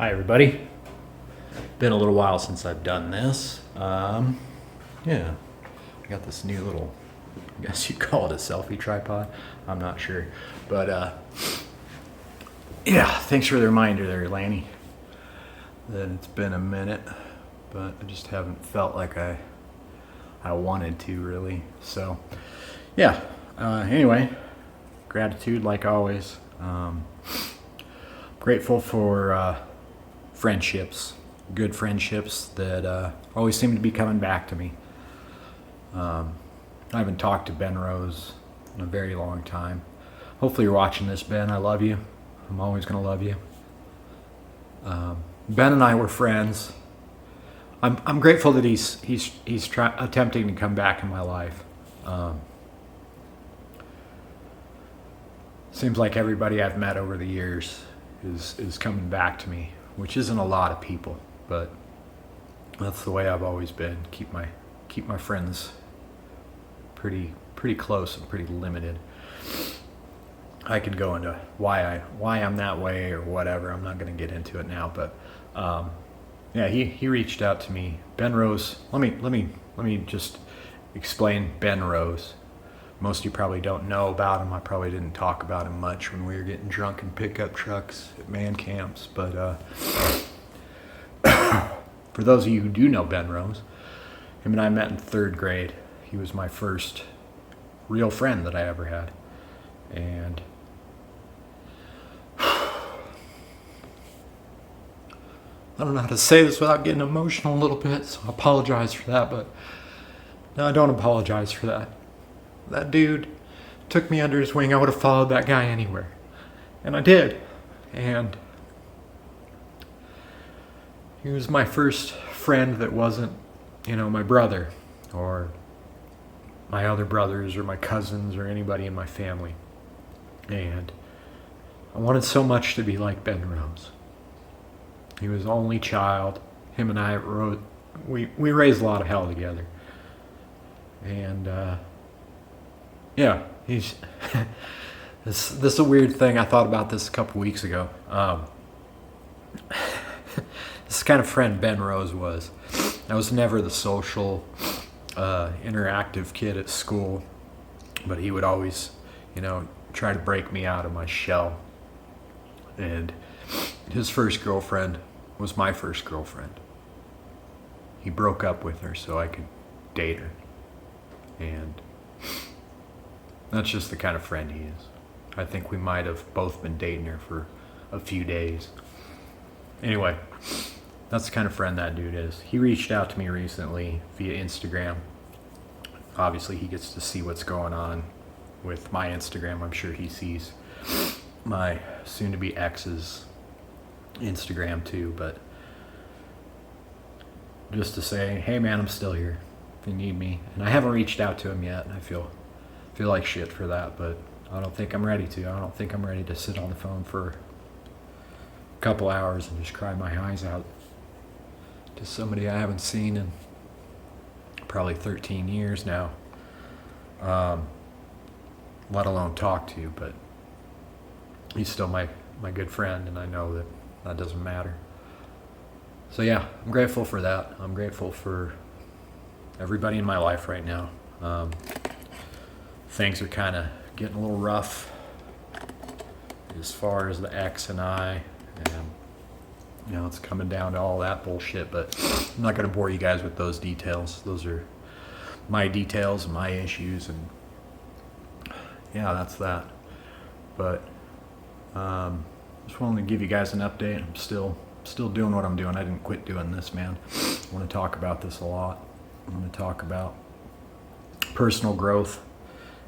Hi everybody. Been a little while since I've done this. Yeah, I got this new little, I guess you'd call it a selfie tripod. I'm not sure, but yeah. Thanks for the reminder there, Lanny. That it's been a minute, but I just haven't felt like I wanted to really. So yeah. Anyway, gratitude like always. Grateful for friendships, good friendships that always seem to be coming back to me. I haven't talked to Ben Rose in a very long time. Hopefully you're watching this, Ben. I love you. I'm always going to love you. Ben and I were friends. I'm grateful that he's attempting to come back in my life. Seems like everybody I've met over the years is coming back to me, which isn't a lot of people, but that's the way I've always been. Keep my friends pretty close and pretty limited. I could go into why I'm that way or whatever. I'm not going to get into it now, but yeah, he reached out to me. Ben Rose. Let me just explain Ben Rose. Most of you probably don't know about him. I probably didn't talk about him much when we were getting drunk in pickup trucks at man camps. But for those of you who do know Ben Rose, him and I met in 3rd grade. He was my first real friend that I ever had. And I don't know how to say this without getting emotional a little bit, so I apologize for that. But no, I don't apologize for that. That dude took me under his wing. I would have followed that guy anywhere. And I did. And he was my first friend that wasn't, my brother or my other brothers or my cousins or anybody in my family. And I wanted so much to be like Ben Rose. He was only child. Him and I we raised a lot of hell together. And yeah, he's this is a weird thing. I thought about this a couple weeks ago. This kind of friend Ben Rose was. I was never the social, interactive kid at school, but he would always, try to break me out of my shell. And his first girlfriend was my first girlfriend. He broke up with her so I could date her. And that's just the kind of friend he is. I think we might have both been dating her for a few days. Anyway, that's the kind of friend that dude is. He reached out to me recently via Instagram. Obviously, he gets to see what's going on with my Instagram. I'm sure he sees my soon-to-be ex's Instagram too. But just to say, hey man, I'm still here if you need me. And I haven't reached out to him yet, and I feel like shit for that, but I don't think I'm ready to. I don't think I'm ready to sit on the phone for a couple hours and just cry my eyes out to somebody I haven't seen in probably 13 years now, let alone talk to. But he's still my good friend, and I know that doesn't matter. So yeah, I'm grateful for that. I'm grateful for everybody in my life right now. Things are kind of getting a little rough as far as the ex and I, and it's coming down to all that bullshit. But I'm not going to bore you guys with those details. Those are my details and my issues, and yeah, that's that. But just wanted to give you guys an update. I'm still doing what I'm doing. I didn't quit doing this, man. I want to talk about this a lot. I want to talk about personal growth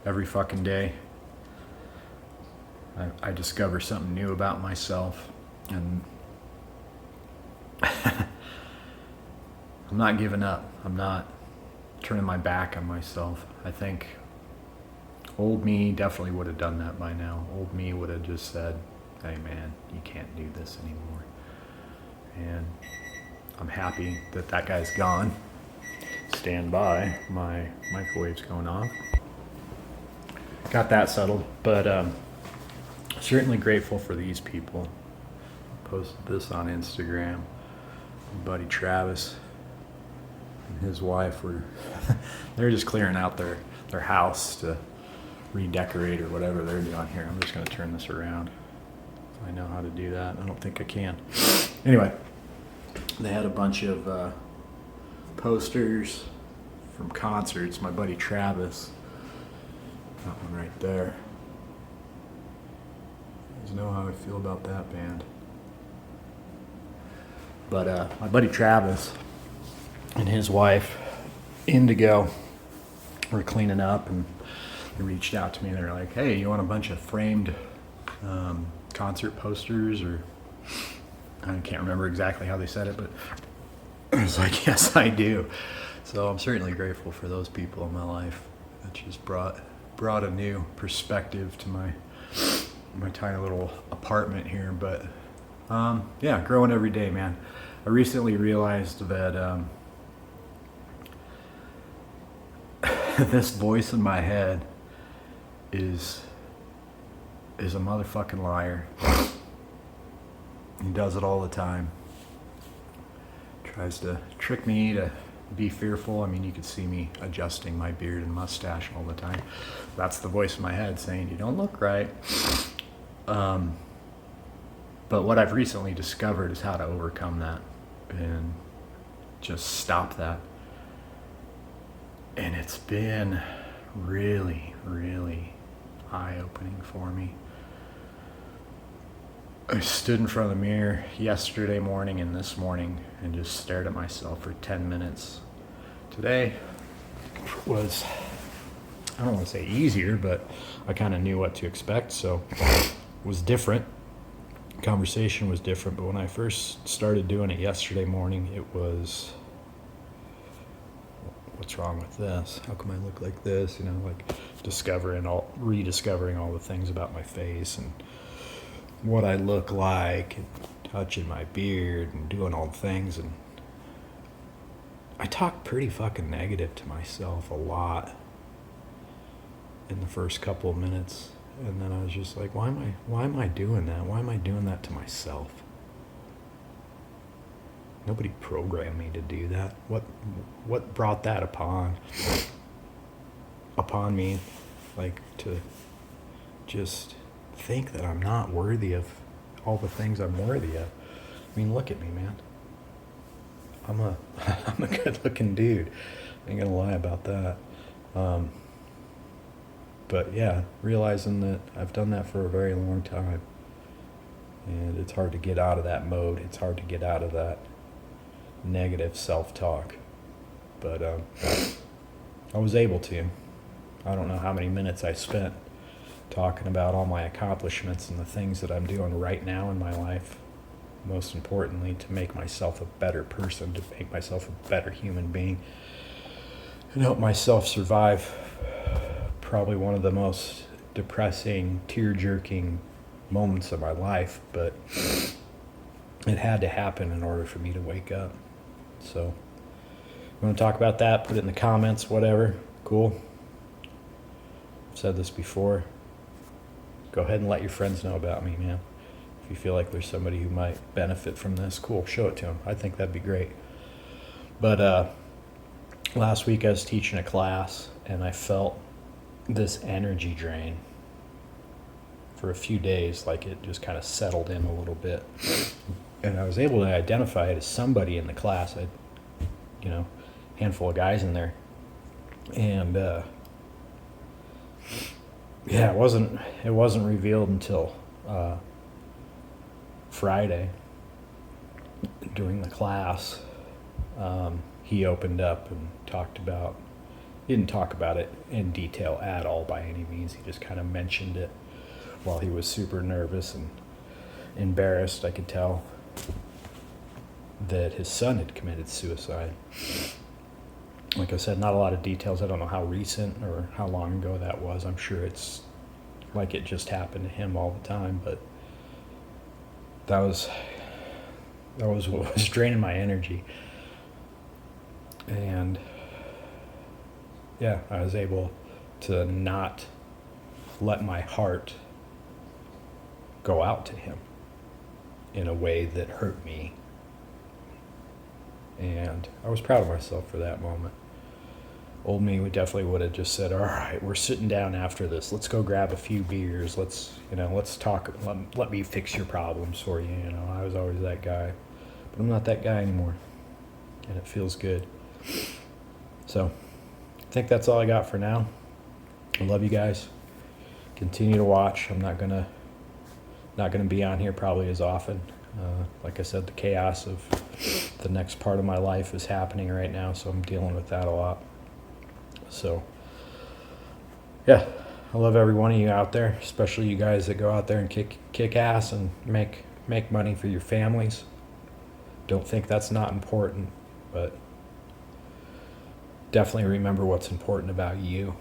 every fucking day. I discover something new about myself, and I'm not giving up. I'm not turning my back on myself. I think old me definitely would have done that by now. Old me would have just said, hey man, you can't do this anymore. And I'm happy that guy's gone. Stand by, my microwave's going off. Got that settled, but certainly grateful for these people. Posted this on Instagram. My buddy Travis and his wife were they're just clearing out their house to redecorate or whatever they're doing here. I'm just going to turn this around. I know how to do that. I don't think I can. Anyway, they had a bunch of posters from concerts. My buddy Travis, that one right there. You guys know how I feel about that band. But my buddy Travis and his wife, Indigo, were cleaning up, and they reached out to me. They're like, "Hey, you want a bunch of framed concert posters?" Or I can't remember exactly how they said it, but I was like, "Yes, I do." So I'm certainly grateful for those people in my life. That just brought a new perspective to my tiny little apartment here. But yeah, growing every day, man. I recently realized that this voice in my head is a motherfucking liar. He does it all the time. Tries to trick me to be fearful. I mean, you could see me adjusting my beard and mustache all the time. That's the voice in my head saying, "You don't look right." But what I've recently discovered is how to overcome that and just stop that. And it's been really, really eye-opening for me. I stood in front of the mirror yesterday morning and this morning and just stared at myself for 10 minutes. Today was, I don't want to say easier, but I kind of knew what to expect, so it was different. Conversation was different, but when I first started doing it yesterday morning, it was, what's wrong with this? How come I look like this? You know, like rediscovering all the things about my face and what I look like, and touching my beard and doing all the things. And I talked pretty fucking negative to myself a lot in the first couple of minutes. And then I was just like, why am I doing that? Why am I doing that to myself? Nobody programmed me to do that. What brought that upon me, like, to just think that I'm not worthy of all the things I'm worthy of? I mean, look at me, man. I'm a good-looking dude. I ain't gonna lie about that. But yeah, realizing that I've done that for a very long time, and it's hard to get out of that mode. It's hard to get out of that negative self-talk. But I was able to. I don't know how many minutes I spent talking about all my accomplishments and the things that I'm doing right now in my life. Most importantly, to make myself a better person, to make myself a better human being, and help myself survive probably one of the most depressing, tear-jerking moments of my life, but it had to happen in order for me to wake up. So, you want to talk about that? Put it in the comments, whatever. Cool. I've said this before. Go ahead and let your friends know about me, man. If you feel like there's somebody who might benefit from this, cool, show it to them. I think that'd be great. But last week I was teaching a class, and I felt this energy drain for a few days, like it just kind of settled in a little bit. And I was able to identify it as somebody in the class. Handful of guys in there. And yeah, it wasn't revealed until Friday during the class. He opened up and didn't talk about it in detail at all by any means. He just kind of mentioned it while he was super nervous and embarrassed. I could tell that his son had committed suicide. Like I said, not a lot of details. I don't know how recent or how long ago that was. I'm sure it's like it just happened to him all the time, but that was what was draining my energy. And yeah, I was able to not let my heart go out to him. in a way that hurt me. And I was proud of myself for that moment. Old me would definitely would have just said, all right, we're sitting down after this. Let's go grab a few beers. Let's talk. Let me fix your problems for you. I was always that guy. But I'm not that guy anymore. And it feels good. So I think that's all I got for now. I love you guys. Continue to watch. I'm not gonna be on here probably as often. Like I said, the chaos of the next part of my life is happening right now, so I'm dealing with that a lot. So, yeah, I love every one of you out there, especially you guys that go out there and kick ass and make money for your families. Don't think that's not important, but definitely remember what's important about you.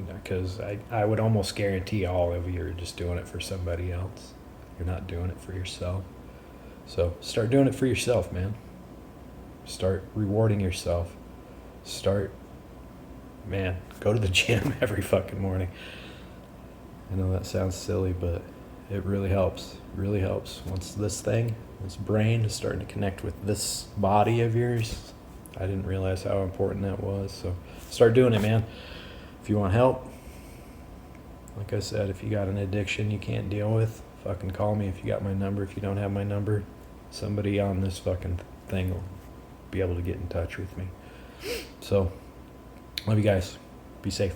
Because I would almost guarantee all of you are just doing it for somebody else. You're not doing it for yourself. So start doing it for yourself, man. Start rewarding yourself. Go to the gym every fucking morning. I know that sounds silly, but it really helps. It really helps. Once this brain is starting to connect with this body of yours, I didn't realize how important that was. So start doing it, man. If you want help, like I said, if you got an addiction you can't deal with, fucking call me if you got my number. If you don't have my number, somebody on this fucking thing will be able to get in touch with me. So, love you guys. Be safe.